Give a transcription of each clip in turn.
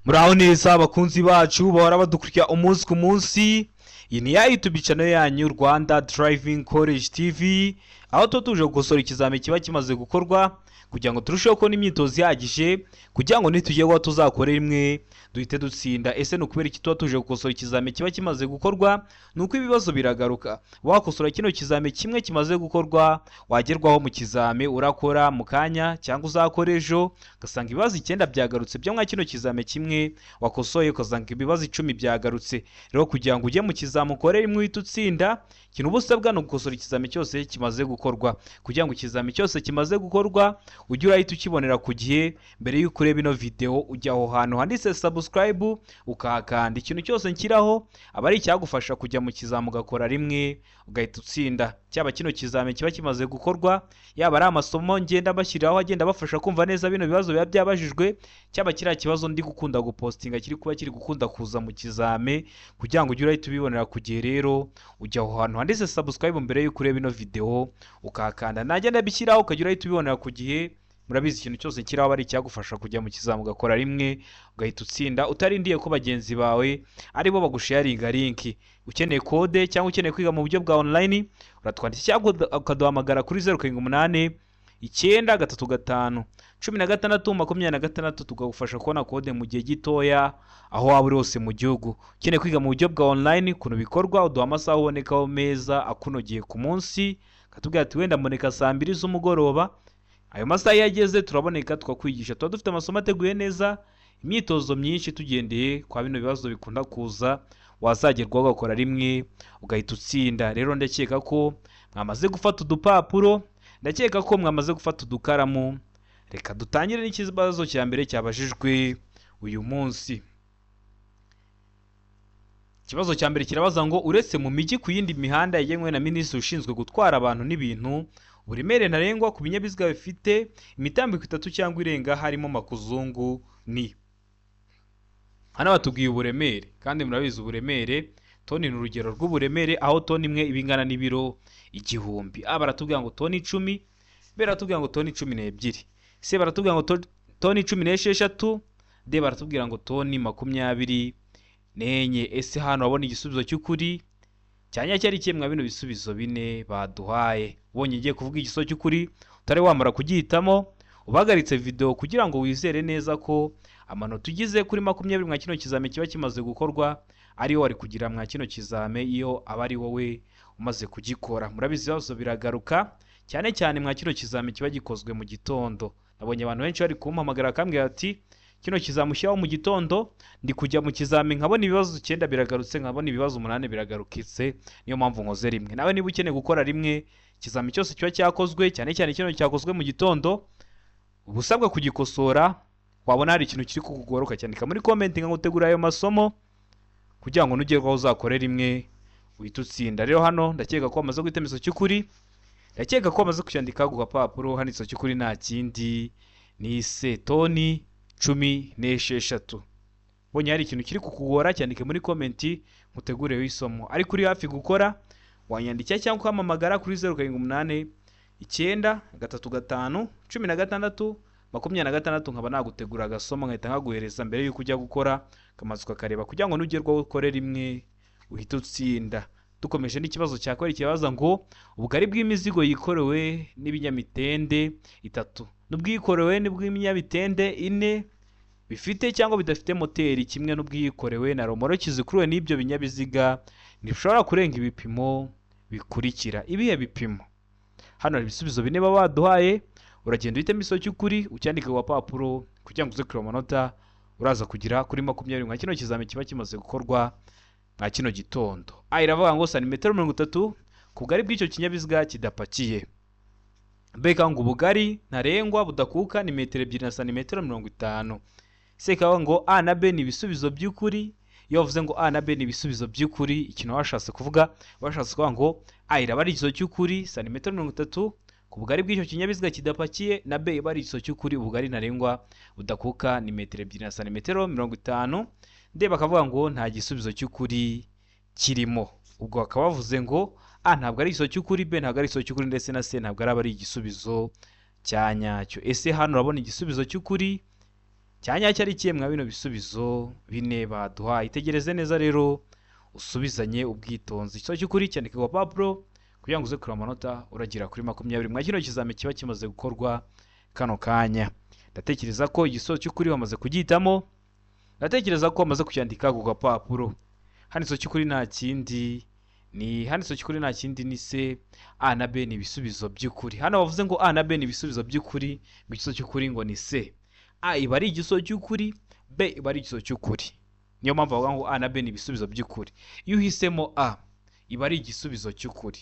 Muraho neza abakunzi bacu bahora badukurikira umunsi ku munsi. Iyi ni ya YouTube channel yanyu Rwanda Driving College TV, aho tuje gukosora ikizami kiba kimaze gukorwa kugira ngo turusheho kubona imyitozo ihagije kugira ngo nitujye ngo tuzakorera imwe duhite dutsinda. Ese no kubera iki tuba tuje gukosora ikizami kiba kimaze gukorwa? Nuko ibibazo biragaruka. Wakosora kino kizami kimwe kimaze gukorwa, wagerwaho mu kizami urakora mu kanya cyangwa uzakora ejo, ugasanga ibibazo 9 byagarutse byo mwa kino kizami kimwe wakosoye, ugasanga ibibazo 10 byagarutse. Rero kugira ngo ujye mu kizami ukorere imwe uhite utsinda, ikintu ubusabwa no gukosora ikizami cyose kimaze gukorwa. Kugira ngo ikizami cyose kimaze gukorwa ujye urahita ukibonera ku gihe mbere y'uko ureba ino video, ujya aho hantu handitse subscribe ukahakanda. Ikintu cyose nkiraho aba ari icyagufasha kujya mu kizami ugakora rimwe ugahita utsinda. Cyaba kino kizami kiba kimaze gukorwa, yaba ari amasomo ngenda bashyiraho agenda bafasha kumva neza bino bibazo biba byabajijwe, cyaba kiriya kibazo ndi gukunda gupostinga kiri kuba kiri gukunda kuza mu kizami, kugira ngo ujye urahita ubibonera ku gihe. Rero ujya aho hantu handitse subscribe mbere y'uko ureba ino video ukahakanda, nagenda bishyiraho ukajya urahita ubibonera ku gihe. Murabizi ikintu cyose kiraho ari icyagufasha kujya mu kizami ugakora rimwe ugahita utsinda, utarindiye ko bagenzi bawe aribo bagusharinga link. Ukeneye code cyangwa ukeneye kwiga mu buryo bwa online, uratwandikira cyangwa ukaduhamagara kuri 078 935 16 tugagufasha kubona code mu gihe gitoya aho waba uri hose mu gihugu. Ukeneye kwiga mu buryo bwa online kuno bikorwa, uduha amasaha ubonekaho meza akunogeye ku munsi, katubwira ati wenda mboneka saa 2 z'umugoroba. Ayo masaha yageze turaboneka tukakwigisha. Tuba dufite amasomo ateguye neza, imyitozo myinshi tugendeye kwa bino bibazo bikunda kuza, wazagerwaho ugakora rimwe ugahita utsinda. Rero ndakeka ko mwamaze gufata udupapuro, ndakeka ko mwamaze gufata udukaramu. Reka dutangire n'ikibazo cya mbere cyabajijwe uyu munsi. Ikibazo cya mbere kirabaza ngo uretse mu mijyi ku yindi mihanda yagenwe na Minisitiri ushinzwe gutwara abantu n'ibintu, uburemere ntarengwa ku binyabiziga bifite imitambiko 3 cyangwa irenga harimo makuzungu ni. Hano batubwiye uburemere, kandi murabizi uburemere toni ni urugero rw'uburemere, aho toni imwe ibingana n'ibiro 1000. Baratubwira ngo toni 10, baratubwira ngo toni 12, se baratubwira ngo toni 16, de baratubwira ngo toni 24. Ese hano wabona igisubizo cy'ukuri cyanya cyari kimwe bino bisubizo bine baduhaye. Ubonye ngiye kuvuga igisubizo cy'ukuri utari wamara kugihitamo, ubagaritse video kugira ngo wizere neza ko amanota ugize kuri 20 mwa kino kizami kiba kimaze gukorwa ariyo wari kugira mwa kino kizami iyo aba ari wowe umaze kugikora. Murabizi ibibazo biragaruka cyane cyane mwa kino kizami kiba gikozwe mu gitondo. Nabonye abantu benshi bari kumpamagara akambwira ati kino kizamushyiraho mu gitondo, ndi kujya mu kizami nkabona ibibazo 9 biragarutse, nkabona ibibazo 8 biragarukitse, niyo mpamvu nkoze rimwe. Nawe niba ukeneye gukora rimwe kizami cyose kiba cyakozwe, cyane cyane kino cyakozwe mu gitondo, ubusabwa kugikosora. Wabona hari ikintu kiri kukugoroka, cyandika muri comment ngo utegura ayo masomo kugira ngo nugerwaho uzakore rimwe uhita utsinda. Rero hano ndakeka ko amaze guhita imiso cy'ukuri, ndakeka ko amaze kucyandika ku gapapuro handitse cy'ukuri nta kindi ni se toni 16. Bonye hari ikintu kiri kukugora, cyandike muri comment mutegureho isomo. Ari kuri hafi gukora wanyandikira cyangwa kwamamagara kuri 078 935 16 26 nkaba nagutegura agasomo nkahita nkaguhereza mbere y'uko ujya gukora kamazuka kareba kugira ngo nugerwaho ukore rimwe uhita utsinda. Dukomeje n'ikibazo cya kabiri kibaza ngo ubugari bw'imizigo yikorewe n'ibinyamitende 3 n'ubwikorewe n'ubw'ibinyamitende 4 bifite cyangwa bidafite moteri kimwe n'ubwikorewe na romoroki zikuruwe n'ibyo binyabiziga ntibishobora kurenga ibipimo bikurikira. Ibihe bipimo? Hano hari ibisubizo bine baba baduhaye, uragenda uhitamo iso cy'ukuri ucyandika ku papuro kugira ngo uze kureba amanota uraza kugira kuri 20 mwa kino kizami kiba kimaze gukorwa mwa kino gitondo. Iravuga ngo santimetero 30 ku bugari bw'icyo kinyabiziga kidapakiye. Beka ngo ubugari ntarengwa budakuka ni metero 2 na santimetero 50. Seka ngo A na B ni ibisubizo by'ukuri. Iyo bavuze ngo A na B ni ibisubizo by'ukuri, ikintu washatse kuvuga kuvuga ngo A iraba ari igiso cy'ukuri santimetero 30 ku bugari bw'icyo kinyabiziga kidapakiye, na B iba ari igiso cy'ukuri ubugari ntarengwa budakuka ni metero 2 na santimetero 50. De bakavuga ngo nta gisubizo cy'ukuri kirimo. Ubwo bakaba bavuze ngo A ntabwo ari igiso cy'ukuri, B ntabwo ari igiso cy'ukuri, ndetse na C ntabwo ari igisubizo cyanyacyo. Ese hano urabona igisubizo cy'ukuri cyanyacyo ari ikihe mwa bino bisubizo bine baduhaye? Itegereze neza rero usubizanye ubwitonzi. Ikibazo cy'ukuri cyandika ku gapapuro kugira ngo uze kureba amanota uragira kuri 20 mwa kino kizame kiba kimaze gukorwa kano kanya. Ndatekereza ko igisozo cy'ukuri wamaze kugihitamo, ndatekereza ko wamaze kucyandika ku gapapuro. Handitse cy'ukuri nta kindi ni se, A na B ni ibisubizo by'ukuri. Hano bavuze ngo A na B ni ibisubizo by'ukuri, ngo igisozo cy'ukuri ngo ni se. A iba ari igisozo cy'ukuri, B iba ari igisozo cy'ukuri. Niyo mpamvu bavuga ngo A na B ni ibisubizo by'ukuri. Iyo uhisemo A iba ari igisubizo cy'ukuri,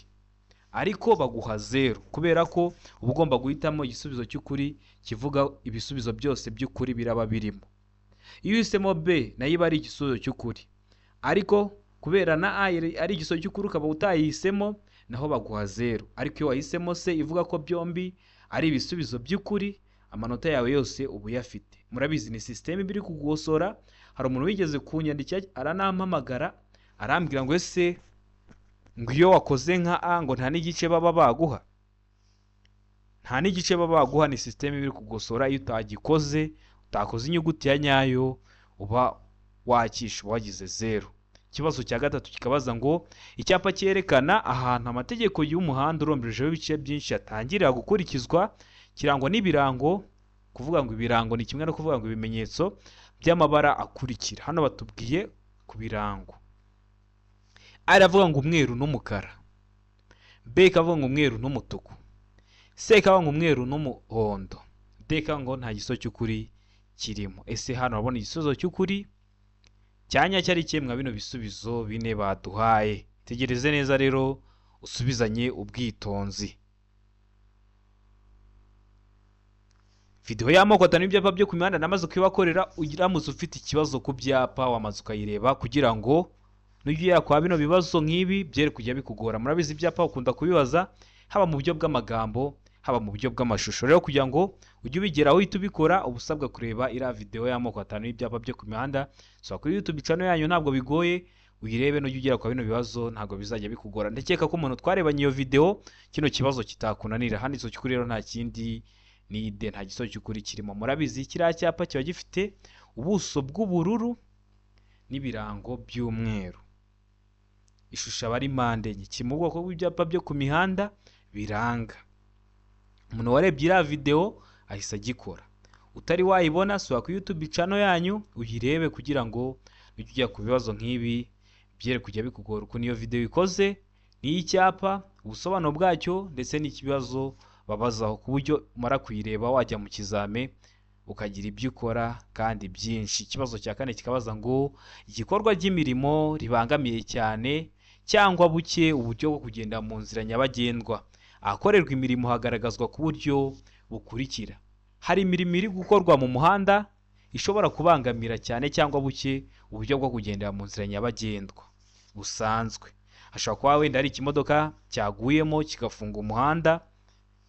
ariko baguha 0 kubera ko uba ugomba guhitamo igisubizo cy'ukuri kivuga ibisubizo byose by'ukuri biraba birimo. Iyo uhisemo B nayo iba ari igisubizo cy'ukuri, ariko kubera na A ari igisubizo cy'ukuri ukaba utayihisemo naho baguha 0. Ariko iyo wahisemo C ivuga ko byombi ari ibisubizo by'ukuri, amanota yawe yose ubu yafite. Murabizi ni system biri kugosora. Hari umuntu wigeze kunyandikira aranampamagara arambwira ngo ese ngo iyo wakoze nka A ngo nta n'igice baba baguha. Nta n'igice baba baguha, ni system biri kugosora. Iyo utagikoze, utakoze inyuguti ya nyayo, uba wakisha wagize 0. Ikibazo cya gatatu kikabaza ngo icyapa cyerekana ahantu amategeko y'umuhanda uromberejeho ibice byinshi yatangirira gukurikizwa kirangwa n'ibirango. Kuvuga ngo ibirango ni kimwe no kuvuga ngo ibimenyetso by'amabara akurikira. Hano batubwiye ku birango. Aravuga ngo umweru n'umukara, B kavuga ngo umweru n'umutuku, C kavuga ngo umweru n'umuhondo, D kavuga ngo nta gisozo cy'ukuri kirimo. Ese hano urabona igisozo cy'ukuri cyanyacyo ari ikihe mwa bino bisubizo bine baduhaye? Tegereze neza rero usubizanye ubwitonzi. Video y'amoko atanu y'ibyapa byo ku mihanda namaze kubibakorera. Uramutse ufite ikibazo ku byapa wamaze ukayireba kugira ngo nujya kwa bino bibazo nk'ibi byere kujya bikugora. Murabizi ibyapa ukunda kubibaza haba mu buryo bw'amagambo haba mu buryo bw'amashusho. Rero kugira ngo ujye ubigeraho uhita ubikora, ubusabwa kureba iriya video y'amoko atanu y'ibyapa byo ku mihanda. So kuri YouTube channel yanyu ntabwo bigoye, uyirebe nujya ugera kwa bino bibazo ntabwo bizajya bikugora. Ndakeka ko umuntu twarebanye iyo video kino kibazo kitakunanira. Handitse cy'ukuri rero nta kindi ni D, nta gisozo cy'ukuri kirimo. Murabizi kiriya cyapa kiba gifite ubuso bw'ubururu n'ibirango by'umweru. Ishusho aba ari mpande enye, kiri mu bwoko bw'ibyapa byo ku mihanda biranga. Umuntu warebye iriya video ahise agikora. Utari wayibona sura ku YouTube channel yanyu uyirebe kugira ngo ujye ujya ku bibazo nk'ibi byere kujya bikugora. Uko niyo video ikoze ni icyapa, ubusobanuro bwacyo ndetse n'ikibazo babazaho, ku buryo umara kuyireba wajya mu kizame ukagira ibyo ukora kandi byinshi. Ikibazo cya kane kikabaza ngo igikorwa ry'imirimo ribangamiye cyane cyangwa buke uburyo bwo kugenda mu nzira nyabagendwa. Ahakorerwa imirimo hagaragazwa ku buryo bukurikira. Hari imirimo iri gukorwa mu muhanda ishobora kubangamira cyane cyangwa buke uburyo bwo kugendera mu nzira nyabagendwa busanzwe. Hashobora kuba wenda ari ikimodoka cyaguyemo kigafunga umuhanda,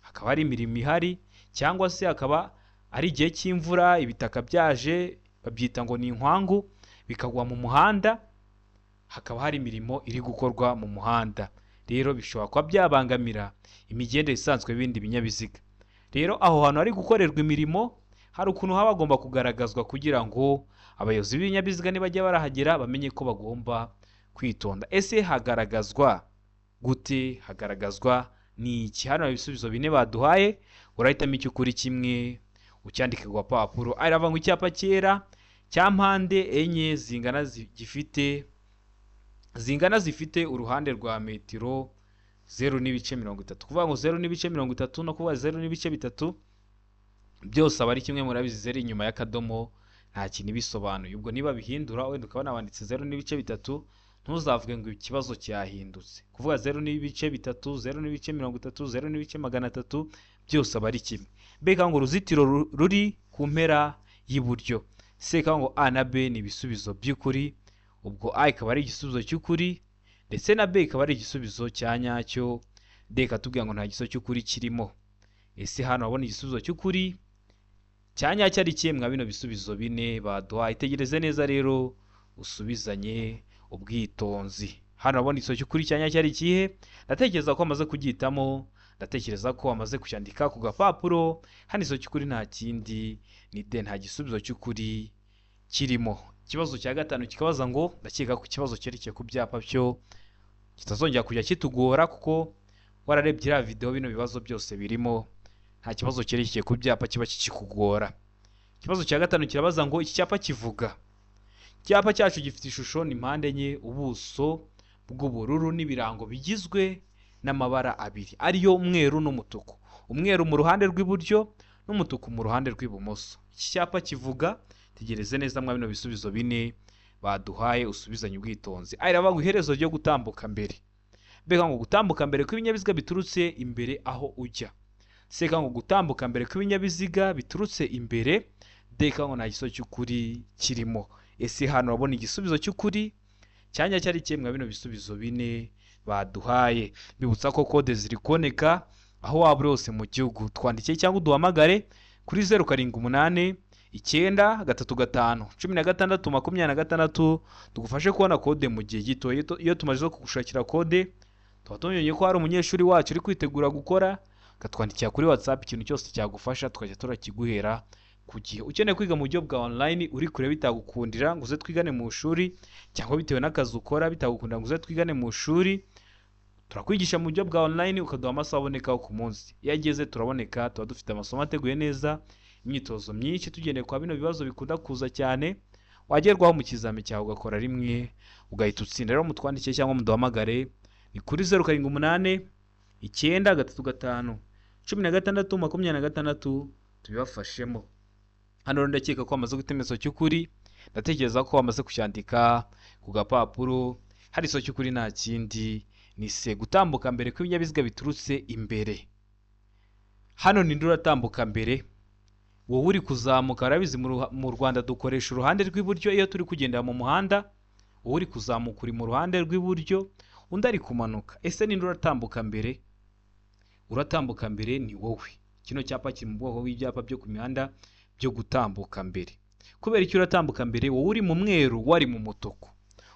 hakaba hari imirimo ihari, cyangwa se hakaba ari igihe cy'imvura ibitaka byaje babyita ngo ni inkwangu bikagwa mu muhanda, hakaba hari imirimo iri gukorwa mu muhanda. Rero bishobora kuba byabangamira imigendere isanzwe y'ibindi binyabiziga. Rero aho hantu hari gukorerwa imirimo hari ukuntu haba hagomba kugaragazwa kugira ngo abayobozi b'ibinyabiziga nibajya barahagera bamenye ko bagomba kwitonda. Ese hagaragazwa gute? Hagaragazwa ni iki? Hano ibisubizo bine baduhaye, urahitamo icyo ukuri kimwe ucyandike ku gapapuro. Aravuga ngo icyapa cyera cya mpande enye zingana zifite uruhande rwa metero 0.30. Kuvuga ngo 0.30 no kuvuga 0.3 byose aba ari kimwe. Murabizi 0 inyuma y'akadomo nta kintu bisobanuye. Ubwo niba bihindura wenda ukabona wanditse 0.3 ntuzavuge ngo ikibazo cyahindutse. Kuvuga 0.3, 0.30, 0.300 byose aba ari kimwe. B kavuga ngo uruzitiro ruri ku mpera y'iburyo. C kavuga ngo A na B ni ibisubizo by'ukuri. Ubwo A ikaba ari igisubizo cy'ukuri ndetse na B ikaba ari igisubizo cya nyacyo. D katubwira ngo nta gisozo cy'ukuri kirimo. Ese hano wabona igisubizo cy'ukuri cya nyacyo ari kimwe mwa bino bisubizo bine baduhaye. Itegereze neza rero usubizanye ubwitonzi. Hano wabona igisubizo cy'ukuri cya nyacyo ari ikihe? Ndatekereza ko amaze kugihitamo. ndatekereza ko wamaze kucyandika ku gapapuro. Hano iso cy'ukuri nta kindi ni de, nta gisubizo cy'ukuri kirimo. Ikibazo cya gatanu kikabaza ngo, ndakeka ko ikibazo cyerekeye ku byapa byo kitazongera kujya kitugora kuko wararebye iriya video bino bibazo byose birimo, nta kibazo cyerekeye ku byapa kiba kikugora. Ikibazo cya gatanu kirabaza ngo iki cyapa kivuga. Icyapa cyacu gifite ishusho ni mpande enye, ubuso bw'ubururu n'ibirango bigizwe n'amabara abiri ariyo umweru n'umutuku. Umweru mu ruhande rw'iburyo n'umutuku mu ruhande rw'ibumoso. Iki cyapa kivuga, tegereze neza mwa bino bisubizo bine baduhaye usubizanye ubwitonzi. Iravuga iherezo ryo gutambuka mbere. Mbega ngo gutambuka mbere kw'ibinyabiziga biturutse imbere aho ujya. Seka ngo gutambuka mbere kw'ibinyabiziga biturutse imbere. Deka ngo nta giso cy'ukuri kirimo. Ese hano urabona igisubizo cy'ukuri cyanya cyari kimwe bino bisubizo bine baduhaye. Bibutsa ko kode ziri kuboneka aho waba uri hose mu gihugu. Twandikiye cyangwa uduhamagare kuri 078 935 16 26 tugufashe kubona kode mu gihe gito. Iyo tumaze kugushakira kode tuba tumenye ko hari umunyeshuri wacu uri kwitegura gukora, katwandikira kuri WhatsApp ikintu cyose cyagufasha tukajya turakiguhera ku gihe. Ukeneye kwiga mu buryo bwa online uri kure bitagukundira ngo uze twigane mu shuri, cyangwa bitewe n'akazi ukora bitagukundira ngo uze twigane mu shuri, turakwigisha mu buryo bwa online ukaduha amasaha aboneka ku munsi. Iyo ageze turaboneka, tuba dufite amasomo ateguye neza, imyitozo myinshi tugendeye kwa bino bibazo bikunda kuza cyane. Wagerwaho mu kizami cyawe ugakora rimwe ugahita utsinda. Rero mutwandikiye cyangwa muduhamagare ni kuri 078 935 16 26 tubibafashemo. Hano ndakeka ko wamaze gutemezo cy'ukuri, ndatekereza ko wamaze kucyandika ku gapapuro. Hari iso cy'ukuri nta kindi ni se, gutambuka mbere kw'ibinyabiziga biturutse imbere. Hano ni nduratambuka mbere. Wowe uri kuzamuka, urabizi mu Rwanda dukoresha uruhande rw'iburyo iyo turi kugendera mu muhanda. Wowe uri kuzamuka uri mu ruhande rw'iburyo, undi ari kumanuka. Ese ni nduratambuka mbere? Uratambuka mbere ni wowe. Kino cyapa kiri mu bwoko bw'ibyapa byo ku mihanda byo gutambuka mbere. Kubera icyo uratambuka mbere, wowe uri mu mweru wari mu mutuku.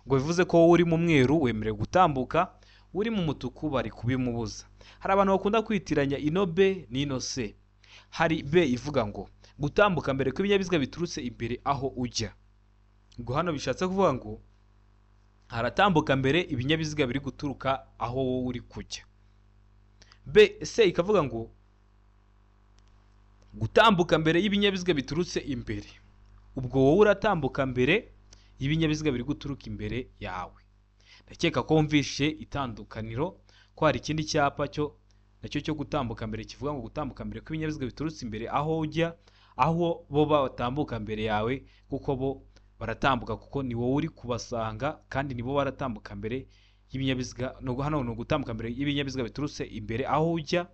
Ngo bivuze ko wowe uri mu mweru wemerewe gutambuka, uri mu mutuku bari kubimubuza. Hari abantu bakunda kwitiranya ino B n'ino C. Hari B ivuga ngo gutambuka mbere kw'ibinyabiziga biturutse imbere aho ujya. Ngo hano bishatse kuvuga ngo haratambuka mbere ibinyabiziga biri guturuka aho wowe uri kujya. B C ikavuga ngo gutambuka mbere y'ibinyabiziga biturutse imbere. Ubwo wowe uratambuka mbere y'ibinyabiziga biri guturuka imbere yawe. Ndakeka ko wumvishe itandukaniro ko hari ikindi cyapa nacyo cyo gutambuka mbere kivuga ngo gutambuka mbere kw'ibinyabiziga biturutse imbere aho ujya, aho bo batambuka mbere yawe kuko bo baratambuka kuko ni wowe uri kubasanga kandi nibo baratambuka mbere y'ibinyabiziga. Hano ni gutambuka mbere y'ibinyabiziga biturutse imbere aho ujya,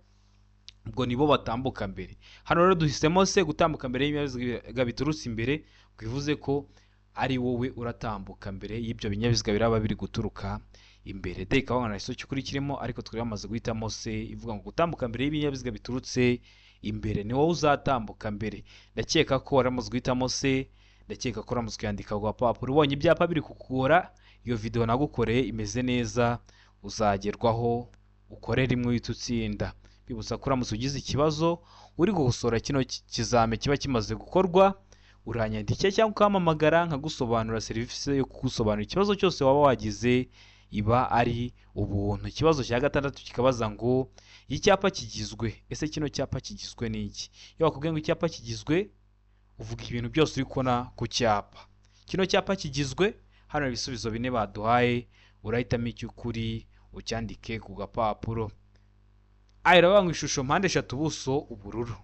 ubwo nibo batambuka mbere. Hano rero duhisemo se gutambuka mbere y'ibinyabiziga biturutse imbere, bivuze ko ari wowe uratambuka mbere y'ibyo binyabiziga biraba biri guturuka imbere. Deka wabona iso cy'ukuri kirimo, ariko twari bamaze guhitamo se ivuga ngo gutambuka mbere y'ibinyabiziga biturutse imbere, ni wowe uzatambuka mbere. Ndakeka ko waramaze guhitamo se, ndakeka ko waramaze kuyandika ku gapapuro. Ubonye ibyapa biri kukugora, iyo video nagukoreye imeze neza, uzagerwaho ukore rimwe uhita utsinda. Bibutsa ko uramutse ugize ikibazo uri gukosora kino kizame kiba kimaze gukorwa, uranyandike cyangwa ukampamagara nkagusobanura serivisi yo kugusobanurira ikibazo cyose waba wagize, iba ari ubuntu. Ikibazo cya gatandatu kikabaza ngo icyapa kigizwe. Ese kino cyapa kigizwe n'iki? Iyo bakubwiye ngo icyapa kigizwe, uvuga ibintu byose uri kubona ku cyapa. Kino cyapa kigizwe, hano ibisubizo bine baduhaye, urahitamo icy'ukuri ucyandike ku gapapuro. Iravuga ngo ishusho mpande eshatu ubuso ubururu.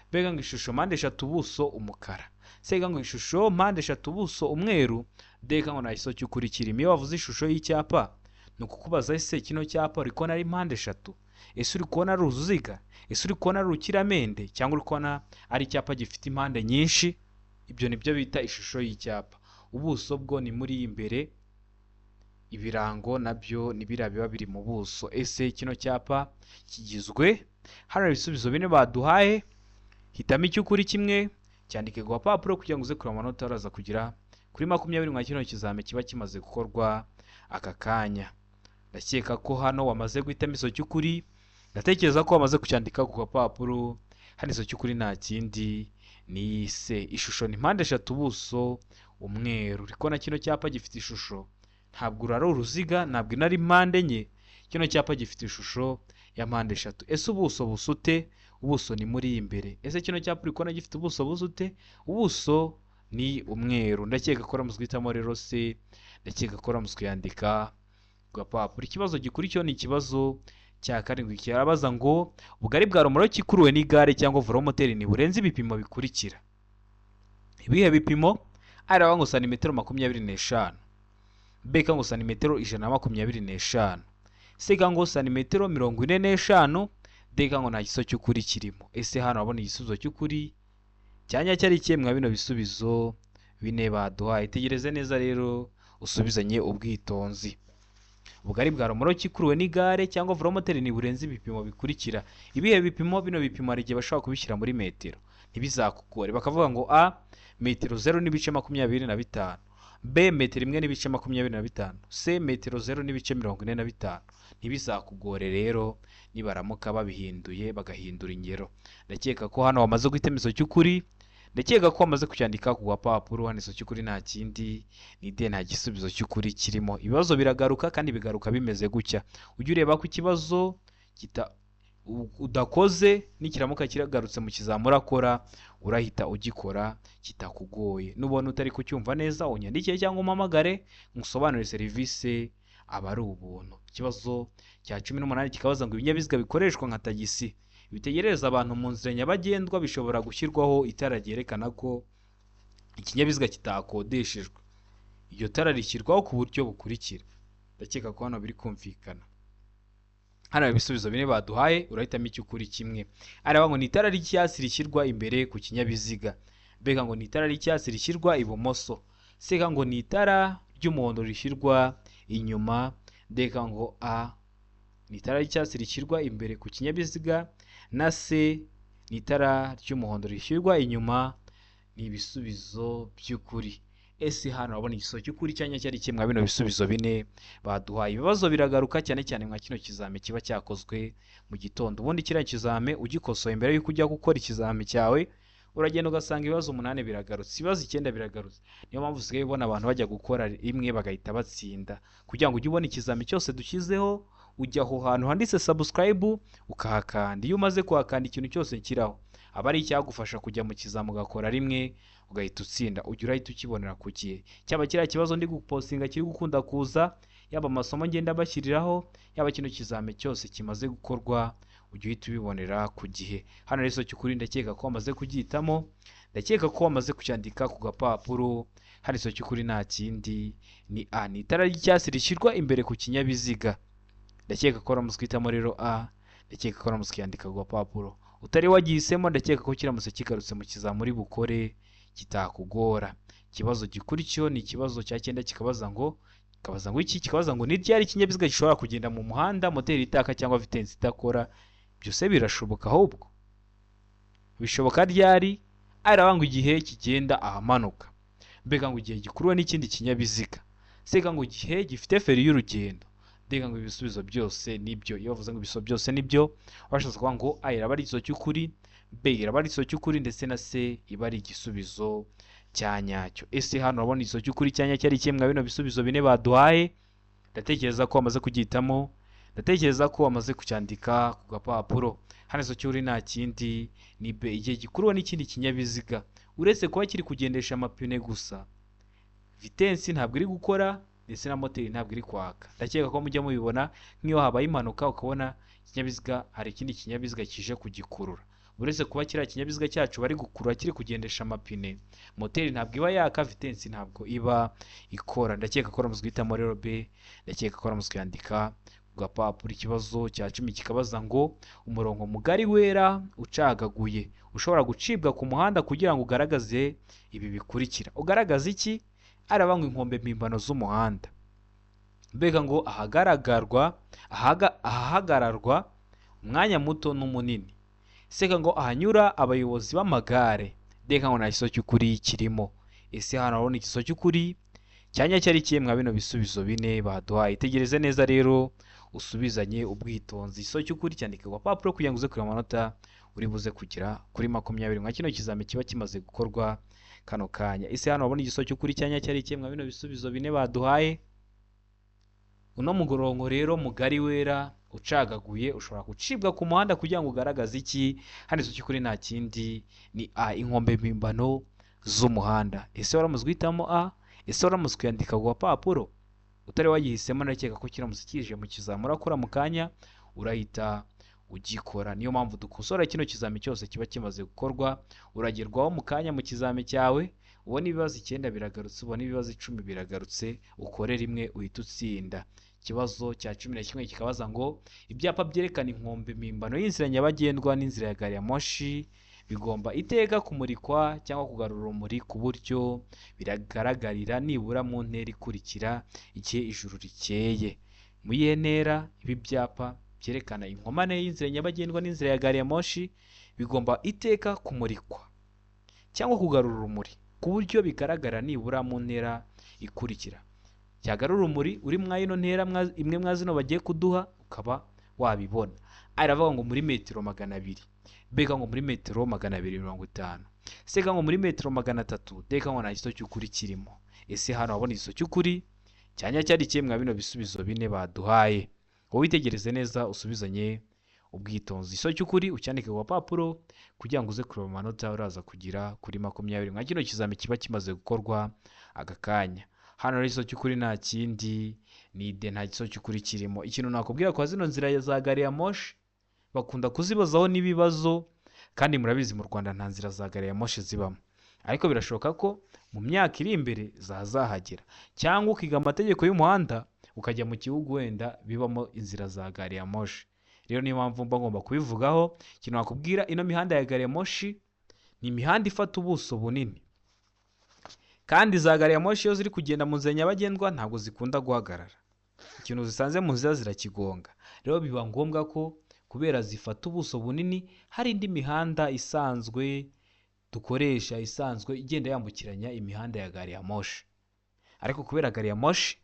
Mbega ngo ishusho mpande eshatu ubuso umukara. Sega ngo ishusho mpande eshatu ubuso umweru. Deka ngo nta giso cy'ukuri kirimo. Iyo wavuze ishusho y'icyapa ni ukukubaza ese kino cyapa uri kubona ari mpande eshatu? Ese uri kubona ari uruziga? Ese uri kubona ari urukiramende? Cyangwa uri kubona ari icyapa gifite impande nyinshi? Ibyo nibyo bita ishusho y'icyapa. Ubuso bwo ni muri imbere, ibirango nabyo ni biriya biba biri mu buso. Ese kino cyapa kigizwe? Hano ibisubizo bine baduhaye, hitamo icy'ukuri kimwe, cyandike ku gapapuro kugira ngo uze kureba amanota uraza kugira kuri 20 mwa kino kizame kiba kimaze gukorwa aka kanya. Ndakeka ko hano wamaze guhitamo iso cy'ukuri, ndatekereza ko wamaze kucyandika ku gapapuro. Hano iso cy'ukuri nta kindi ni se. Ishusho ni mpande eshatu, ubuso umweru. Uriko na kino cyapa gifite ishusho, ntabwo urari uruziga, ntabwo inari mpande enye. Kino cyapa gifite ishusho ya mpande eshatu. Ese ubuso busute? Ubuso ni muri imbere. Ese kino cyapa uriko na gifite ubuso busute? Ubuso ni umweru. Ndakeka ko ramuzwe hitamo rero se. Ndakeka ko ramuzwe yandika ku gapapuro. Ikibazo gikurikiyeho ni ikibazo cya karindwi, kirabaza ngo ubugari bwa romoroki ikuruwe n'igare cyangwa velomoteri ni burenze ibipimo bikurikira. Ibihe bipimo? Aravuga ngo santimetero 25, B ngo santimetero 125, C ngo santimetero 45, D ngo nta giso cy'ukuri kirimo. Ese hano urabona igisubizo cy'ukuri cyanya cyari kimwe bino bisubizo bine baduhaye. Tegereze neza rero usubizanye ubwitonzi. Ubugari bwa romoroki ikuruwe n'igare cyangwa velomoteri ni burenze ibipimo bikurikira. Ibihe bipimo? Bino bipimo hari igihe bashaka kubishyira muri metero, ntibizakugore. Bakavuga ngo A metero 0.25, B metero 1.25, C metero 0.45. Ntibizakugore rero nibaramuka babihinduye bagahindura ingero. Ndakeka ko hano wamaze guhitamo iso cy'ukuri. Ndakeka ko wamaze kucyandika ku gapapuro. Hano iso cy'ukuri nta kindi ni D, nta gisubizo cy'ukuri kirimo. Ibibazo biragaruka kandi bigaruka bimeze gutya. Ujye ureba ko ikibazo udakoze nikiramuka kiragarutse mu kizamura akora urahita ugikora kitakugoye. Nubona utari kucyumva neza unyandikire cyangwa umpamagare ngusobanurire serivisi aba ari ubuntu. Ikibazo cya 18 kikabaza ngo ibinyabiziga bikoreshwa nka tagisi bitegereza abantu mu nzira nyabagendwa bishobora gushyirwaho itara ryerekana ko ikinyabiziga kitakodeshejwe. Iryo tara rishyirwaho ku buryo bukurikira. Ndakeka ko hano biri kumvikana. Hano ibisubizo bine baduhaye urahitamo icy'ukuri kimwe. Aravuga ngo ni itara ry'icyatsi rishyirwa imbere ku kinyabiziga, B ngo ni itara ry'icyatsi rishyirwa ibumoso, C ngo ni itara ry'umuhondo rishyirwa inyuma, D ngo A ni itara ry'icyatsi rishyirwa imbere ku kinyabiziga, na C ni itara ry'umuhondo rishyirwa inyuma. Ni ibisubizo by'ukuri. Ese hano urabona igiso cy'ukuri cyanya cyari kimwe bino bisubizo bine baduhaye. Ibibazo biragaruka cyane cyane mwa kino kizame kiba cyakozwe mu gitondo. Ubundi kiriya kizame ugikosoye mbere yuko ujya gukora ikizame cyawe uragenda ugasanga ibibazo 8 biragarutse, ibibazo 9 biragarutse. Niyo mpamvu usigaye ubona abantu bajya gukora imwe bagahita batsinda. Kugira ngo ujye ubona ikizame cyose dushyizeho ujya aho hantu handitse subscribe ukahakanda. Iyo umaze kuhakanda ikintu cyose kiraho aba ari icyagufasha kujya mu kizame ugakora rimwe ugahita utsinda. Ujya urahita ukibonera ku gihe. Cyaba kiriya kibazo ndi gupostinga kiri gukunda kuza, yaba amasomo ngenda bashyiriraho, yaba kino kizame cyose kimaze gukorwa ujye uhita ubibonera ku gihe. Hano rero iso cy'ukuri ndakeka ko wamaze kubyitamo, ndakeka ko wamaze kucyandika ku gapapuro. Hano iso cy'ukuri nta kindi ni A, ni itara ry'icyatsi rishyirwa imbere ku kinyabiziga. Ndakeka ko waramutse uhitamo rero A, ndakeka ko waramutse ukiyandika ku gapapuro. Utari wagihisemo ndakeka ko kiramutse kigarutse mu kizamuri bukore kitakugora. Ikibazo gikurikiyeho ni ikibazo cya 9 kikabaza ngo ni ryari ikinyabiziga gishobora kugenda mu muhanda moteri itaka cyangwa vitensi idakora. Byose birashoboka, ahubwo bishoboka ryari? Aravuga ngo igihe kigenda ahamanuka, B ngo igihe gikuruwe n'ikindi kinyabiziga, C ngo igihe gifite feri y'urugendo, D ngo ibisubizo byose nibyo. Iyo bavuze ngo ibisubizo byose nibyo washatse kuvuga ngo A iraba ari igiso cy'ukuri, B iraba ari igiso cy'ukuri, ndetse na C iba ari igisubizo cya nyacyo. Ese hano urabona igiso cy'ukuri cyanya cyari kimwe bino bisubizo bine baduhaye. Ndatekereza ko wamaze kugihitamo, ndatekereza ko wamaze kucyandika ku gapapuro. Hano igiso cy'ukuri nta kindi ni B, igihe gikuruwe n'ikindi kinyabiziga uretse kuba kiri kugendesha amapine gusa, vitensi ntabwo iri gukora ndetse na moteri ntabwo iri kwaka. Ndakeka ko mujya mubibona nk'iyo habaye impanuka ukabona ikinyabiziga hari ikindi kinyabiziga kije kugikurura. Uretse kuba kiriya kinyabiziga cyacu bari gukurura kiri kugendesha amapine, moteri ntabwo iba yaka, vitensi ntabwo iba ikora. Ndakeka ko waramutse uhitamo rero B, ndakeka ko waramutse uyandika ku gapapuro. Ikibazo cya 10 kikabaza ngo umurongo mugari wera ucagaguye ushobora gucibwa ku muhanda kugira ngo ugaragaze ibi bikurikira. Ugaragaza iki? Aravuga ngo inkombe mpimbano z'umuhanda, B ngo ahahagararwa umwanya muto n'umunini, C ngo ahanyura abayobozi b'amagare, D ngo nta giso cy'ukuri kirimo. Ese hano urabona igiso cy'ukuri cyanya cyari kimwe bino bisubizo bine baduhaye. Itegereze neza rero usubizanye ubwitonzi. Igisozo cy'ukuri cyandike ku gapapuro kugira ngo uze kureba amanota uri buze kugira kuri 20 nka kino kizami kiba kimaze gukorwa kano kanya. Ese hano wabona igisozo cy'ukuri cyanya cyari kimwe bino bisubizo bine baduhaye. Uno mugorongo rero mugari wera ucagaguye ushobora gucibwa ku muhanda kugira ngo ugaragaze iki. Hano igisozo cy'ukuri nta kindi ni A, inkombe mpimbano z'umuhanda. Ese waramuzwe guhitamo A? Ese waramuzwe kuyandika ku gapapuro? Utari wayihisemo nakeka ko kiramutse kije mu kizamura akora mu kanya urahita ugikora. Niyo mpamvu dukosora kino kizami cyose kiba kimaze gukorwa, uragerwaho mu kanya mu kizami cyawe, ubona ibibazo 9 biragarutse, ubona ibibazo 10 biragarutse, ukore rimwe uhita utsinda. Ikibazo cya 11 kikabaza ngo ibyapa byerekana inkombe mpimbano y'inzira nyabagendwa n'inzira ya gari ya moshi bigomba iteka kumurikwa cyangwa kugarura urumuri ku buryo biragaragarira nibura mu ntera ikurikira igihe ijuru rikeye. Mu yihe ntera ibi byapa byerekana inkomane y'inzira nyabagendwa n'inzira ya gari ya moshi bigomba iteka kumurikwa cyangwa kugarura urumuri ku buryo bigaragara nibura mu ntera ikurikira. Cyagarura urumuri uri mwa ino ntera imwe mwa zino bagiye kuduha ukaba wabibona. Aravuga ngo muri metero 200, beka ngo muri metero 250, seka ngo muri metero 300, deka ngo nta gisozo cy'ukuri kirimo. Ese hano wabona igisozo cy'ukuri cyanya cyari kimwe bino bisubizo bine baduhaye. Wowe witegereze neza usubizanye ubwitonzi. Igisozo cy'ukuri ucyandike ku gapapuro kugira ngo uze kureba amanota uraza kugira kuri 20 nka kino kizami kiba kimaze gukorwa aka kanya. Hano rero igisozo cy'ukuri nta kindi ni D, nta gisozo cy'ukuri kirimo. Ikintu nakubwira kwa zino nzira za gari ya moshi bakunda kuzibazaho n'ibibazo, kandi murabizi mu Rwanda nta nzira za gari ya moshi zibamo, ariko birashoboka ko mu myaka iri imbere zazahagera, cyangwa ukiga amategeko y'umuhanda ukajya mu gihugu wenda bibamo inzira za gari ya moshi. Rero niyo mpamvu mba ngomba kubivugaho. Ikintu nakubwira, ino mihanda ya gari ya moshi ni imihanda ifata ubuso bunini, kandi za gari ya moshi iyo ziri kugenda mu nzira nyabagendwa ntabwo zikunda guhagarara. Ikintu zisanze mu nzira zirakigonga. Rero biba ngombwa ko kubera zifata ubuso bunini hari indi mihanda isanzwe dukoresha isanzwe igenda yambukiranya imihanda ya gari ya moshi. Ariko kubera gari ya moshi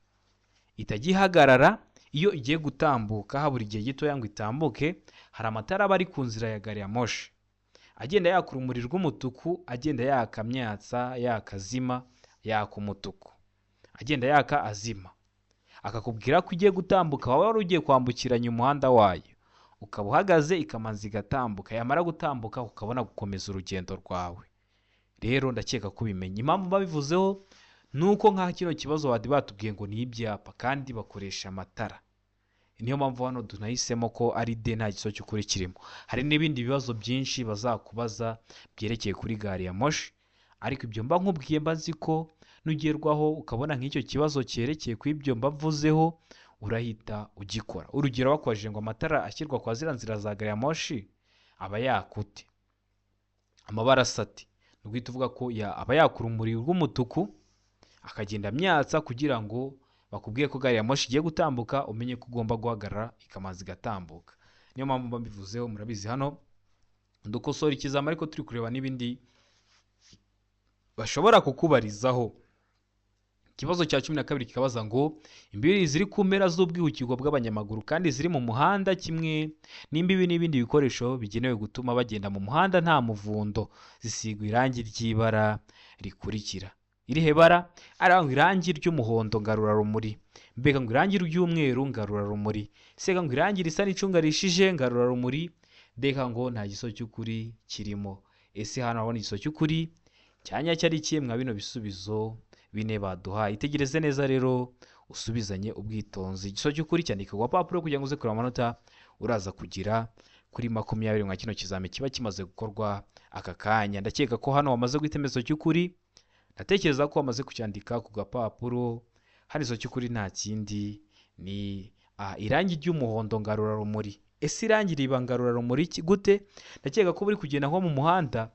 itagihagarara iyo igiye gutambuka habura igihe gito ngo itambuke, hari amatara aba ari ku nzira ya gari ya moshi agenda yaka urumuri rw'umutuku, agenda yaka myatsa, yaka azima, yaka umutuku, agenda yaka azima, akakubwira ko ugiye gutambuka. Waba wari ugiye kwambukiranya umuhanda wayo, ukaba uhagaze ikamanza igatambuka, yamara gutambuka ukabona gukomeza urugendo rwawe. Rero ndakeka ko ubimenye. Impamvu babivuzeho nuko nka kino kibazo badi batubwiye ngo ni ibyapa kandi bakoresha amatara. Niyo mpamvu hano tunahisemo ko ari D, nta gisozo cy'ukuri kirimo. Hari n'ibindi bibazo byinshi bazakubaza byerekeye kuri gari ya moshi, ariko ibyo mba nkubwiye mbazi ko nugerwaho ukabona nk'icyo kibazo cyerekeye ku ibyo mbavuzeho urahita ugikora. Urugero bakwaje ngo amatara ashyirwa kwa zira nzira za gari ya moshi aba yakute, amabara asati, nuguhita uvuga ko aba yakura urumuri rw'umutuku akagenda myatsa kugira ngo bakubwiye ko gari ya moshi igiye gutambuka umenye ko ugomba guhagarara ikamanza igatambuka. Niyo mpamvu mba mbivuzeho. Murabizi hano dukosora ikizama ariko turi kureba n'ibindi bashobora kukubarizaho. Ikibazo cya 12 kikabaza ngo imbibi ziri ku mpera z'ubwihukirwa bw'abanyamaguru kandi ziri mu muhanda kimwe n'imbibi n'ibindi bikoresho bigenewe gutuma bagenda mu muhanda nta muvundo zisigwa irangi ry'ibara rikurikira. Irihe bara? Arangwa irangi ry'umuhondo ngarura rumuri, mbega ngo irangi ry'umweru ngarura rumuri, sega ngo irangi risa n'icunga rishije ngarura rumuri, deka ngo nta gisozo cy'ukuri kirimo. Ese hano abona igisozo cy'ukuri cyanya cyari kimwe bino bisubizo bine baduhaye. Itegereze neza rero usubizanye ubwitonzi. Igisozo cy'ukuri cyandika ku gapapuro kugira ngo uze kureba amanota uraza kugira kuri 20 nka kino kizami kiba kimaze gukorwa aka kanya. Ndakeka ko hano wamaze guhitamo igisozo cy'ukuri, ndatekereza ko wamaze kucyandika ku gapapuro. Hano igisozo cy'ukuri nta kindi ni irangi ry'umuhondo ngarura rumuri. Ese irangi riba ngarura rumuri gute? Ndakeka ko buri kugenda nko mu muhanda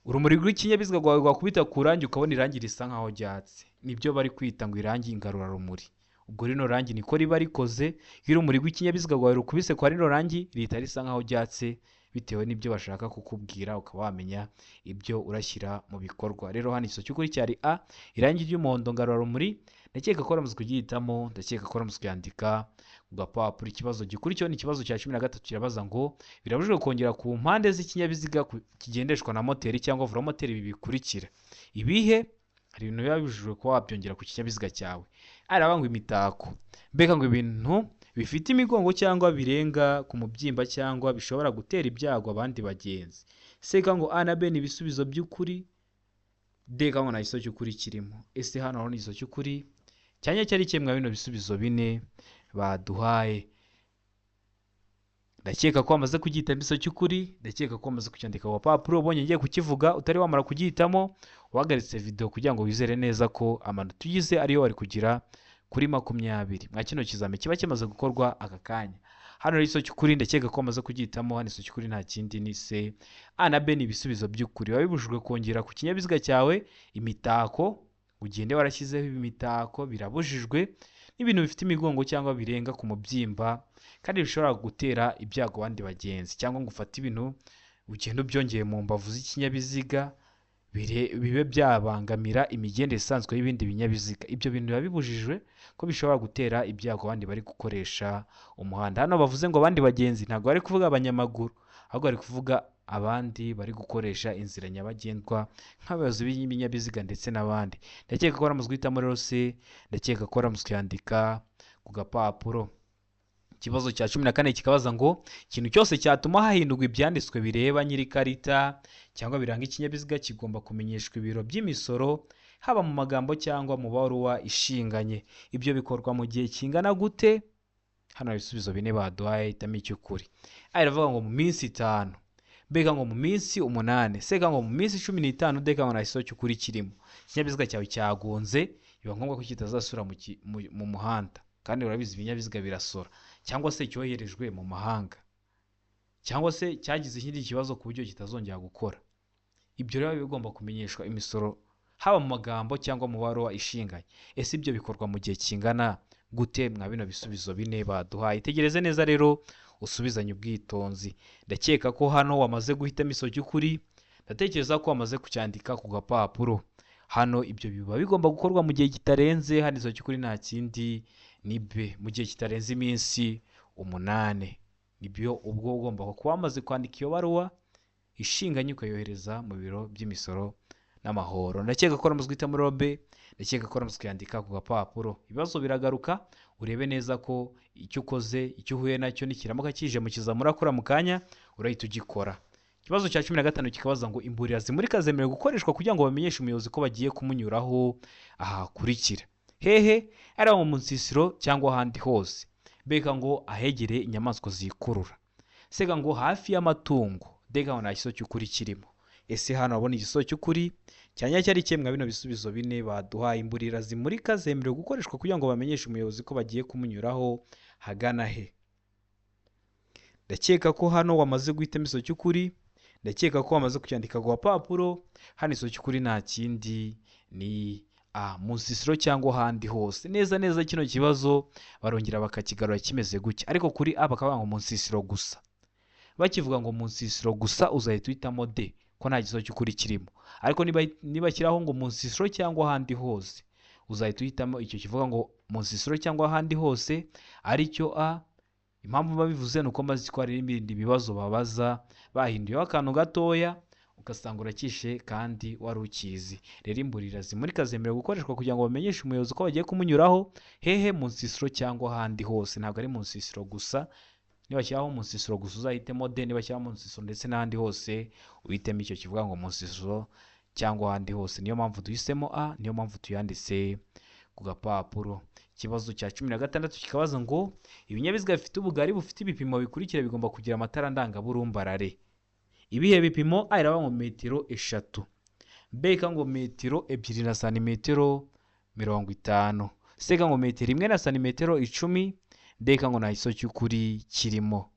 urumuri rw'ikinyabiziga rwawe rwakubita ku rangi ukabona irangi risa nkaho ryatse, nibyo bari kwita ngo irangi ngarura rumuri. Ubwo rino rangi niko riba rikoze. Iyo urumuri rw'ikinyabiziga rwawe rukubise kwa rino rangi rihita risa nkaho ryatse bitewe n'ibyo bashaka kukubwira, ukaba wamenya ibyo urashyira mu bikorwa. Rero hano igisozo cy'ukuri cyari A, irangi ry'umuhondo ngarura rumuri. Ndakeka ko uramutse kugihitamo, ndakeka ko uramutse kuyandika gapapuro. Ikibazo gikurikiyeho ni ikibazo cya 13 kirabaza ngo birabujijwe kongera ku mpande z'ikinyabiziga kigendeshwa na moteri cyangwa velomoteri ibi bikurikira. Ibihe? Hari ibintu biba bibujijwe kuba wabyongera ku kinyabiziga cyawe. Aravuga ngo imitako. Mbega ngo ibintu bifite imigongo cyangwa birenga ku mubyimba cyangwa bishobora gutera ibyago abandi bagenzi. Seka ngo A na B ni ibisubizo by'ukuri. D ngo nta gisozo cy'ukuri kirimo. Ese hano hari igisozo cy'ukuri? Cyanya cyari kimwe bino bisubizo bine baduhaye. Ndakeka ko wamaze kugihitamo igisozo cy'ukuri, ndakeka ko wamaze kucyandika ku papuro, ubonye ngiye kukivuga utari wamara kugihitamo, uhagaritse video kugira ngo wizere neza ko amanota tugize ariyo wari kugira kuri 20. Mwa kino kizame kiba kimaze gukorwa aka kanya. Hano rero igisozo cy'ukuri ndakeka ko wamaze kugihitamo, hano igisozo cy'ukuri nta kindi ni C. A na B ni ibisubizo by'ukuri. Wabibujijwe kongera ku kinyabiziga cyawe imitako, ugende warashyizeho imitako, birabujijwe n'ibintu bifite imigongo cyangwa birenga ku mubyimba kandi bishobora gutera ibyago abandi bagenzi, cyangwa ngo ufate ibintu ugenda ubyongeye mu mbavu z'ikinyabiziga bibe byabangamira imigendere isanzwe y'ibindi binyabiziga. Ibyo bintu biba bibujijwe ko bishobora gutera ibyago abandi bari gukoresha umuhanda. Hano bavuze ngo abandi bagenzi, ntabwo bari kuvuga abanyamaguru, ahubwo bari kuvuga abandi bari gukoresha inzira nyabagendwa nk'abayobozi b'ibinyabiziga ndetse n'abandi. Ndakeka ko waramutse guhitamo rero se, ndakeka ko waramutse kuyandika ku gapapuro. Ikibazo cya 14 kikabaza ngo ikintu cyose cyatuma hahindurwa ibyanditswe bireba nyiri karita cyangwa biranga ikinyabiziga kigomba kumenyeshwa ibiro by'imisoro, haba mu magambo cyangwa mu baruwa ishinganye. Ibyo bikorwa mu gihe kingana gute? Hano hari ibisubizo bine baduhaye, hitamo icy'ukuri. Aravuga ngo mu minsi 5, B ngo mu minsi 8, C ngo mu minsi 15, D ngo nta gisozo cy'ukuri kirimo. Ikinyabiziga cyawe cyagonze, biba ngombwa ko kitazasura mu muhanda, kandi urabizi ibinyabiziga birasora, cyangwa se cyoherejwe mu mahanga, cyangwa se cyagize ikindi kibazo ku buryo kitazongera gukora. Ibyo rero bigomba kumenyeshwa imisoro, haba mu magambo cyangwa mu baruwa ishinganye. Ese ibyo bikorwa mu gihe kingana gute? Mwa bino bisubizo bine baduhaye. Tegereze neza rero usubizanye ubwitonzi. Ndakeka ko hano wamaze guhitamo igisozo cy'ukuri, ndatekereza ko wamaze kucyandika ku gapapuro. Hano ibyo biba bigomba gukorwa mu gihe kitarenze, hano igisozo cy'ukuri nta kindi ni B, mu gihe kitarenze iminsi 8. Nibyo ubwo ugomba kuba wamaze kwandika iyo baruwa ishinganye ukayohereza mu biro by'imisoro n'amahoro. Ndakeka ko waramutse guhitamo rero B, ndakeka ko waramutse kuyandika ku gapapuro. Ibibazo biragaruka, urebe neza ko icyo ukoze, icyo uhuye nacyo nikiramuka kije mu kizamura akora mu kanya urahita ugikora. Ikibazo cya 15 kikabaza ngo imburira zimurika zemerewe gukoreshwa kugira ngo bamenyeshe umuyobozi ko bagiye kumunyuraho ahakurikira. Hehe? Ari mu nsisiro cyangwa ahandi hose. B ngo ahegereye inyamaswa zikurura. C ngo hafi y'amatungo. D ngo nta gisozo cy'ukuri kirimo. Ese hano wabona igisozo cy'ukuri? Cyanya cyari kimwe bino bisubizo bine baduhaye. Imburira zimurika zemerewe gukoreshwa kugira ngo bamenyeshe umuyobozi ko bagiye kumunyuraho hagana he. Ndakeka ko hano wamaze guhitamo igisozo cy'ukuri, ndakeka ko wamaze kucyandika ku gapapuro. Hano igisozo cy'ukuri nta kindi ni A, mu nsisiro cyangwa ahandi hose. Neza neza kino kibazo barongera bakakigarura kimeze gutya, ariko kuri A bakavuga ngo mu nsisiro gusa. Bakivuga ngo mu nsisiro gusa uzahita uhitamo D, ko nta gisozo cy'ukuri kirimo. Ariko niba kiraho ngo mu nsisiro cyangwa ahandi hose, uzahita uhitamo icyo kivuga ngo mu nsisiro cyangwa ahandi hose aricyo A. Impamvu babivuze nuko maze ko hari ibindi bibazo babaza bahinduyeho akantu gatoya ugasanga urakishe kandi wari ukizi. Rero imburira zimurika zemerewe gukoreshwa kugira ngo bamenyeshe umuyobozi ko bagiye kumunyuraho hehe? Mu nsisiro cyangwa ahandi hose, ntabwo ari mu nsisiro gusa. Niba shyiraho mu nsisiro gusa uzahitemo D, niba shyiraho mu nsisiro ndetse n'ahandi hose uhitemo icyo kivuga ngo mu nsisiro cyangwa ahandi hose. Niyo mpamvu duhisemo A, niyo mpamvu tuyanditse ku gapapuro. Ikibazo cya 16 kikabaza ngo ibinyabiziga bifite ubugari bufite ibipimo bikurikira bigomba kugira amatara ndangaburumbarare. Ibihe bipimo? A iraba ngo metero 3, B ngo metero 2 na santimetero 50, C ngo metero 1 na santimetero 10, D ngo nta gisozo cy'ukuri kirimo.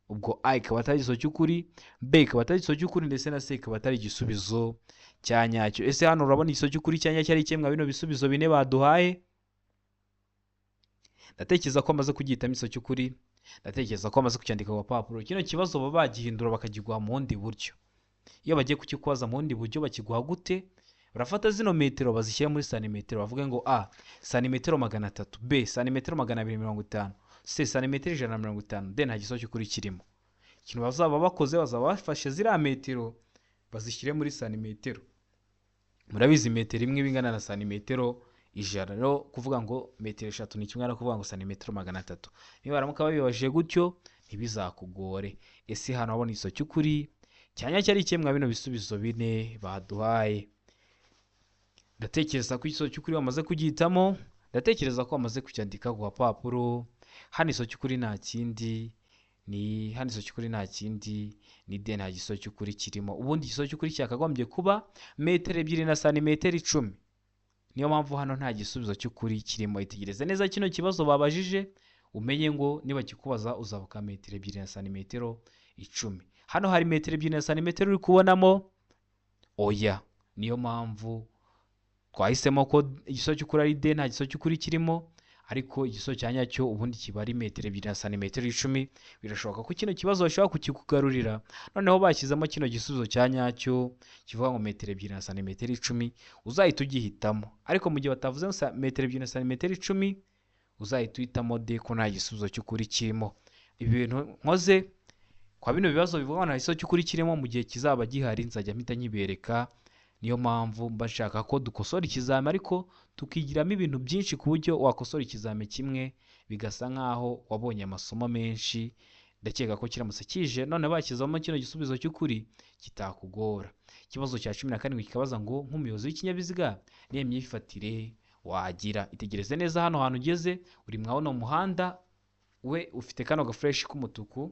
Ubwo A ikaba atari igisozo cy'ukuri, B ikaba atari igisozo cy'ukuri, ndetse na C ikaba atari igisubizo cya nyacyo. Ese hano urabona igisozo cy'ukuri cya nyacyo ari kimwe bino bisubizo bine baduhaye? Ndatekereza ko amaze kugihitamo igisozo cy'ukuri, ndatekereza ko amaze kucyandika ku gapapuro. Kino kibazo baba bagihindura bakagiguha mu bundi buryo. Iyo bagiye kukikubaza mu bundi buryo bakiguha gute? Barafata zino metero bazishyira muri santimetero, bavuga ngo A santimetero 300, B santimetero 250, se santimetero 150, then nta gisozo cy'ukuri kirimo. Ikintu bazaba bakoze, bazaba bafashe ziriya metero bazishyire muri santimetero. Murabizi metero imwe bingana na santimetero 100, rero kuvuga ngo metero 3 ni kimwe no kuvuga ngo santimetero 300. Niba baramuka babibajije gutyo ntibizakugore. Ese hano abona igisozo cy'ukuri cyanya cyari kimwe bino bisubizo bine baduhaye. Ndatekereza ko igisozo cy'ukuri bamaze kugihitamo, ndatekereza ko bamaze kucyandika ku papuro. Hano igisozo cy'ukuri nta kindi ni de, nta gisozo cy'ukuri kirimo. Ubundi igisozo cy'ukuri cyakagombye kuba metero 2 na santimetero 10. Niyo mpamvu hano nta gisubizo cy'ukuri kirimo. Itegereze neza kino kibazo babajije umenye ngo niba kikubaza uzavuka metero 2 na santimetero 10. Hano hari metero 2 na santimetero uri kubonamo oya. Niyo mpamvu twahisemo ko igisozo cy'ukuri ari de, nta gisozo cy'ukuri kirimo. Ariko igisozo cya nyacyo ubundi kiba ari metero 2 na santimetero 10. Birashoboka ko kino kibazo bashobora kukikugarurira, noneho bashyizemo kino gisubizo cya nyacyo kivuga ngo metero 2 na santimetero 10, uzahita ugihitamo. Ariko mu gihe batavuze metero 2 na santimetero 10, uzahita uhitamo de ko nta gisubizo cy'ukuri kirimo. Ibi bintu nkoze kwa bino bibazo bivuga ngo nta gisozo cy'ukuri kirimo, mu gihe kizaba gihari nzajya mpita nyibereka. Niyo mpamvu mbashaka ko dukosora ikizami, ariko tukigiramo ibintu byinshi ku buryo wakosora ikizami kimwe bigasa nkaho wabonye amasomo menshi. Ndakeka ko kiramutse kije none bakizamo kino gisubizo cy'ukuri kitakugora. Ikibazo cya 17 kikabaza ngo nk'umuyobozi w'ikinyabiziga niye myifatire wagira. Itegereze neza hano hantu ugeze, uri mwabona umuhanda we ufite kano gafresh k'umutuku,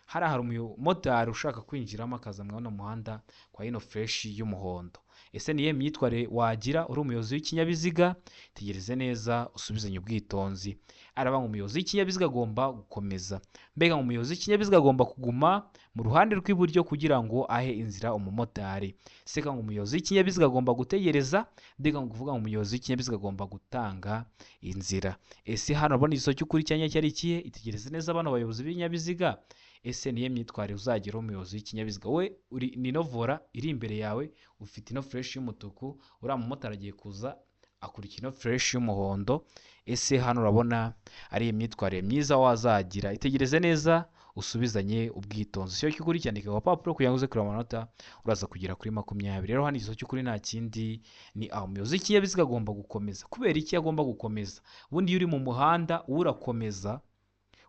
hari umumotari ushaka kwinjiramo akaza mwabona umuhanda kwa ino fresh y'umuhondo. Ese niye myitware wagira uri umuyobozi w'ikinyabiziga? Tegereze neza usubizanye ubwitonzi. Araba ngo umuyobozi w'ikinyabiziga agomba gukomeza. Mbega ngo umuyobozi w'ikinyabiziga agomba kuguma mu ruhande rw'iburyo kugira ngo ahe inzira umumotari. Seka ngo umuyobozi w'ikinyabiziga agomba gutegereza. Mbega ngo kuvuga ngo umuyobozi w'ikinyabiziga agomba gutanga inzira. Ese hano abona igisozo cy'ukuri cyanya cyari kihe? Itegereze neza bano bayobozi b'ibinyabiziga. Ese niye myitware uzagira umuyobozi w'ikinyabiziga? We uri ninovora iri imbere yawe, ufite ino fresh y'umutuku, uriya mumotari agiye kuza akurikira ino fresh y'umuhondo. Ese hano urabona ari imyitwarire myiza wazagira? Itegereze neza usubizanye ubwitonzi. Cyo cy'ukuri cyandika ku papuro kugira ngo uze kureba amanota, uraza kugera kuri 20. Rero hano igisozo cy'ukuri nta kindi ni umuyobozi w'ikinyabiziga agomba gukomeza. Kubera iki agomba gukomeza? Ubundi iyo uri mu muhanda urakomeza,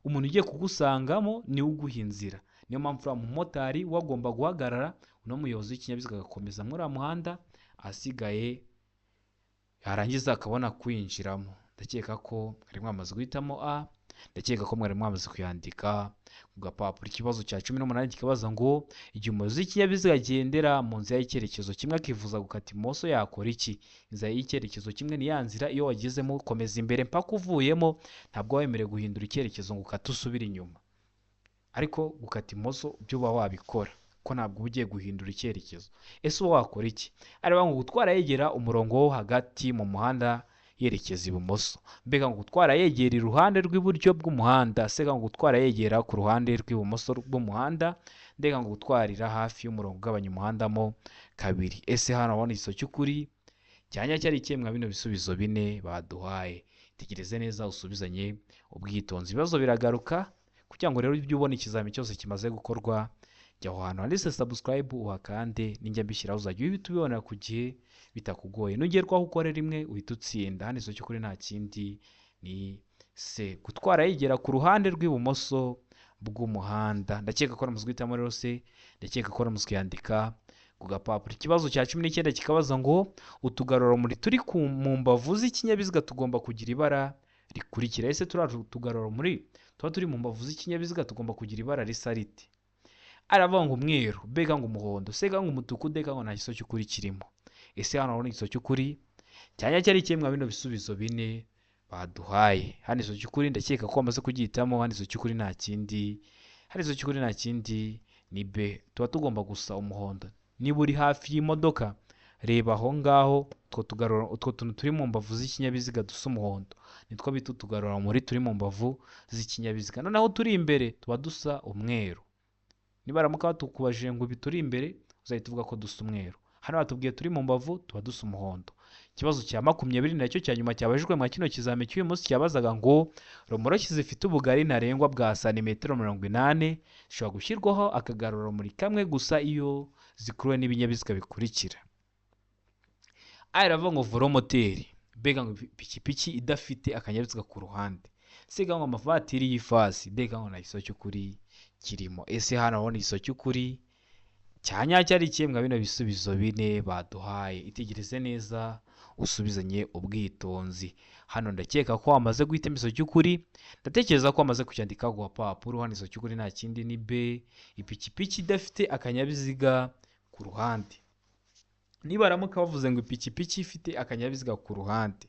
umuntu ugiye kugusangamo ni uguha inzira. Niyo mpamvu uriya mumotari wagomba guhagarara, uno muyobozi w'ikinyabiziga agakomeza muri uriya muhanda, asigaye yarangiza akabona kwinjiramo. Ndakeka ko mwari mwamaze guhitamo A, ndakeka ko mwari mwamaze kuyandika ku gapapuro. Ikibazo cya 18 kikabaza ngo igihe umuyobozi w'ikinyabiziga agendera mu nzira y'icyerekezo kimwe akifuza gukata imoso yakora iki? Inzira y'icyerekezo kimwe ni ya nzira iyo wagezemo ukomeza imbere mpaka uvuyemo, ntabwo wemerewe guhindura icyerekezo ngo ukate usubire inyuma. Ariko gukata imoso byo uba wabikora ko ntabwo ugiye guhindura icyerekezo. Ese uba wakora iki? Areba ngo gutwara yegera umurongo wo hagati mu muhanda yerekeza ibumoso. Mbega ngo gutwara yegera iruhande rw'iburyo bw'umuhanda. Sega ngo gutwara yegera ku ruhande rw'ibumoso bw'umuhanda. Ndega ngo gutwarira hafi y'umurongo ugabanya umuhanda mo kabiri. Ese hano abona igisozo cy'ukuri cyanya cyari kimwe bino bisubizo bine baduhaye. Tegereze neza usubizanye ubwitonzi. Ibibazo biragaruka kugira ngo rero ibyo ubona ikizami cyose kimaze gukorwa, jya aho hantu handitse subscribe uhakande, ninjya mbishyiraho uzajya uhita ubibona ku gihe bitakugoye. Nugerwaho ukore rimwe uhita utsinda. Hano igisozo cy'ukuri nta kindi ni C, gutwara yegera ku ruhande rw'ibumoso bw'umuhanda. Ndakeka ko ramuzwe guhitamo rero C, ndakeka ko ramuzwe yandika ku gapapuro. Ikibazo cya 19 kikabaza ngo utugarurarumuri turi mu mbavu z'ikinyabiziga tugomba kugira ibara rikurikira. Ese tugarurarumuri tuba turi mu mbavu z'ikinyabiziga tugomba kugira ibara risa rite? Aravuga ngo umweru, bega ngo umuhondo, sega ngo umutuku, dega ngo nta gisozo cy'ukuri kirimo. Ese hano urabona igisozo cy'ukuri cyanya cyari kimwe bino bisubizo bine baduhaye. Hano igisozo cy'ukuri ndakeka ko bamaze kugihitamo. Hano igisozo cy'ukuri nta kindi, hano igisozo cy'ukuri nta kindi ni B. Tuba tugomba gusa umuhondo. Niba uri hafi y'imodoka reba aho ngaho, utwo tuntu turi mu mbavu z'ikinyabiziga dusa umuhondo nitwo bita utugarurarumuri turi mu mbavu z'ikinyabiziga. Noneho turi imbere tuba dusa umweru. Niba baramuka batukubajije ngo bituri imbere uzahita uvuga ko dusa umweru. Hano batubwiye turi mu mbavu tuba dusa umuhondo. Ikibazo cya 20 nacyo cya nyuma cyabajijwe mu kino kizami cy'uyu munsi cyabazaga ngo romoroki zifite ubugari ntarengwa bwa santimetero 80 zishobora gushyirwaho akagarurarumuri kamwe gusa iyo zikuruwe n'ibinyabiziga bikurikira. Iravuga ngo velomoteri, mbega ngo ipikipiki idafite akanyabiziga ku ruhande. Siga ngo amavatiri y'ifasi, mbega ngo nta giso cy'ukuri kirimo. Ese hano urabona igiso cy'ukuri cyanyacyo ari kimwe bino bisubizo bine baduhaye. Itegereze neza usubizanye ubwitonzi. Hano ndakeka ko wamaze guhitamo igiso cy'ukuri, ndatekereza ko wamaze kucyandika ku papuro. Hano igiso cy'ukuri nta kindi ni B, ipikipiki idafite akanyabiziga ku ruhande. Niba ramuka bavuze ngo ipikipiki ifite akanyabiziga ku ruhande,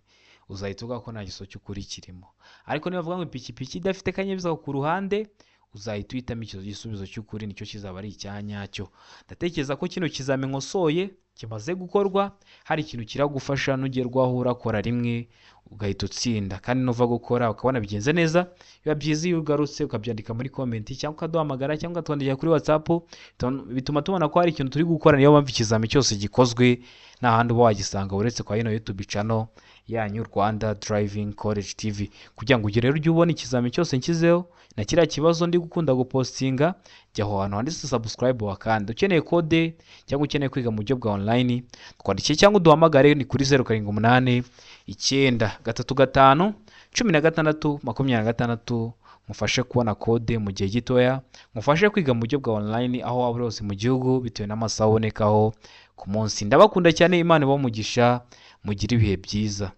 uzahita uvuga ko nta giso cy'ukuri kirimo. Ariko niba bavuga ngo ipikipiki idafite akanyabiziga ku ruhande, uzahita uhitamo icyo gisubizo cy'ukuri, nicyo kizaba ari icyanyacyo. Ndatekereza ko kino kizami nkosoye kimaze gukorwa, hari ikintu kiragufasha nugerwaho urakora rimwe ugahita utsinda, kandi nuva gukora ukabona bigenze neza, biba byiza iyo ugarutse ukabyandika muri comment cyangwa ukaduhamagara cyangwa ukatwandikira kuri WhatsApp. Bituma tubona ko hari ikintu turi gukora, niyo mpamvu ikizami cyose gikozwe nta handi uba wagisanga uretse kwa ino YouTube channel yanyu Rwanda Driving College TV. Kugira ngo ugere ujye ubona ikizami cyose nshyizeho na kiriya kibazo ndi gukunda gupostinga, jya aho hantu handitse subscribe wakanda. Ukeneye code cyangwa ukeneye kwiga mu buryo bwa online, twandikire cyangwa uduhamagare ni kuri 078 935 16 26. Mufashe kubona code mu gihe gitoya, mufashe kwiga mu buryo bwa online aho waba hose mu gihugu bitewe n'amasaha ubonekaho ku munsi. Ndabakunda cyane, Imana ibahe umugisha, mugire ibihe byiza.